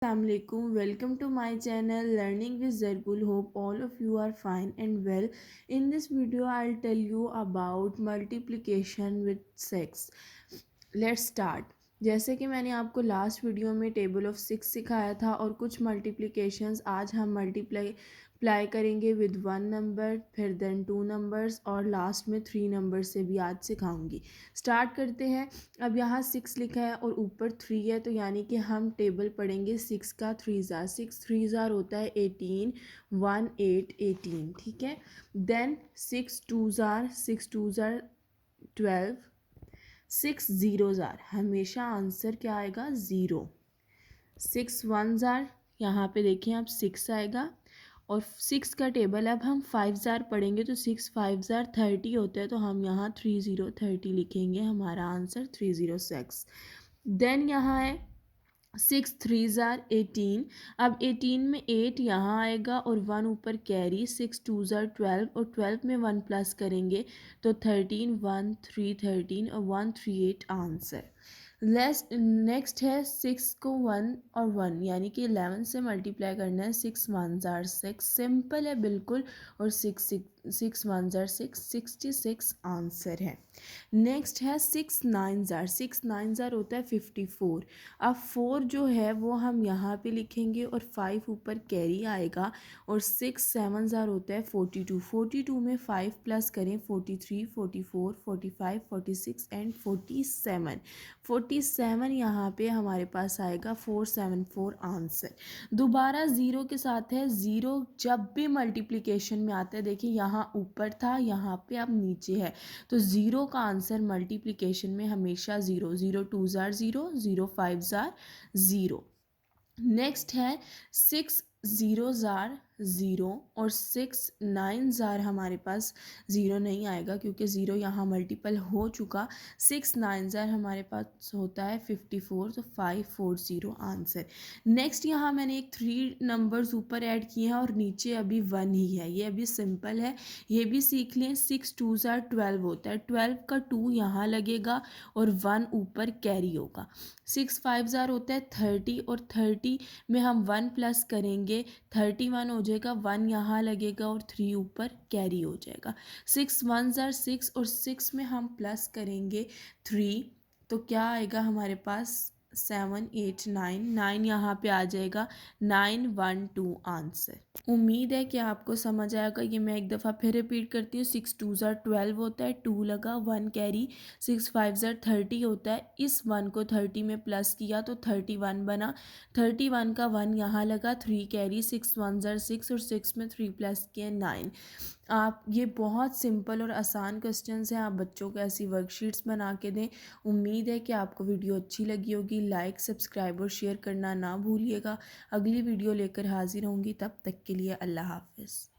Assalamualaikum. Welcome to my channel Learning with Zargul. Hope all of you are fine and well. In this video I'll tell you about multiplication with 6. Let's start. जैसे कि मैंने आपको last video में table of 6 सिखाया था और कुछ multiplications आज हम मल्टीप्लाई करेंगे विद 1 नंबर, फिर देन 2 नंबर्स और लास्ट में 3 नंबर से भी आज सिखाऊंगी। स्टार्ट करते हैं। अब यहाँ 6 लिखा है और ऊपर 3 है, तो यानी कि हम टेबल पढ़ेंगे 6 का 3 ज़ार। 6 3 ज़ार होता है 18, 1 8 18, ठीक है। देन 6 2 ज़ार, 6 2 ज़ार 12, 6 0 ज़ार, हमेशा आंसर क्या आएगा 0। 6 1 ज़ार, यहाँ पे देखिए आप 6 आएगा और 6 का टेबल अब हम 5 ज़ार पढ़ेंगे तो 6 5 ज़ार 30 होता है, तो हम यहाँ 30 30 लिखेंगे, हमारा आंसर 306। देन यहाँ है 6 3 ज़ार 18। अब 18 में 8 यहाँ आएगा और 1 ऊपर कैरी। 6 2 ज़ार 12 और 12 में 1 प्लस करेंगे तो 13 1 3 13 और 138 आंसर। नेक्स्ट है 6 को 1 और 1 यानी कि 11 से मल्टीप्लाई करना है। 6 1 ज़ार 6, सिंपल है बिल्कुल, और 6 1 ज़ार 6, 66 आंसर है। नेक्स्ट है 6 9 ज़ार। 6 9 ज़ार होता है 54। अब 4 जो है वो हम यहाँ पे लिखेंगे और 5 ऊपर कैरी आएगा और 6 7 ज़ार होता है 42। 42 में 5 प्लस करें 43 44 45 46 एंड 47। 47 यहाँ पे हमारे पास आएगा 474 आंसर। दोबारा ज़ीरो के साथ है। ज़ीरो जब भी मल्टीप्लिकेशन में आता है, देखिए यहाँ ऊपर था, यहाँ पे अब नीचे है, तो ज़ीरो का आंसर मल्टीप्लिकेशन में हमेशा ज़ीरो। 0 2 ज़ार 0, 0 5 ज़ार 0। नेक्स्ट है 6 0 ज़ार 0 और 6 9 ज़ार, हमारे पास ज़ीरो नहीं आएगा क्योंकि ज़ीरो यहाँ मल्टीपल हो चुका। 6 9 ज़ार हमारे पास होता है 54, तो 540 आंसर। नेक्स्ट यहाँ मैंने एक 3 नंबर्स ऊपर ऐड किए हैं और नीचे अभी 1 ही है, ये अभी सिंपल है, ये भी सीख लें। 6 2 ज़ार 12 होता है, 12 का 2 यहाँ लगेगा और 1 ऊपर कैरी होगा। 6 5 ज़ार होता है 30 और 30 में हम 1 प्लस करेंगे 31 हो जाएगा, 1 यहाँ लगेगा और 3 ऊपर कैरी हो जाएगा। 6 1 ज़ार 6 और 6 में हम प्लस करेंगे 3, तो क्या आएगा हमारे पास 7 8 9, 9 यहाँ पे आ जाएगा, 9 1 2 आंसर। उम्मीद है कि आपको समझ आएगा। ये मैं एक दफ़ा फिर रिपीट करती हूँ। 6 2 ज़ार 12 होता है, 2 लगा, 1 कैरी। 6 5 ज़ार 30 होता है, इस 1 को 30 में प्लस किया तो 31 बना। 31 का 1 यहाँ लगा, 3 कैरी। 6 1 ज़ार 6 और 6 में 3 प्लस किए 9। आप ये बहुत सिंपल और आसान क्वेश्चंस हैं, आप बच्चों को ऐसी वर्कशीट्स बना के दें। उम्मीद है कि आपको वीडियो अच्छी लगी होगी। लाइक सब्सक्राइब और शेयर करना ना भूलिएगा। अगली वीडियो लेकर हाजिर होंगी, तब तक के लिए अल्लाह हाफ़िज़।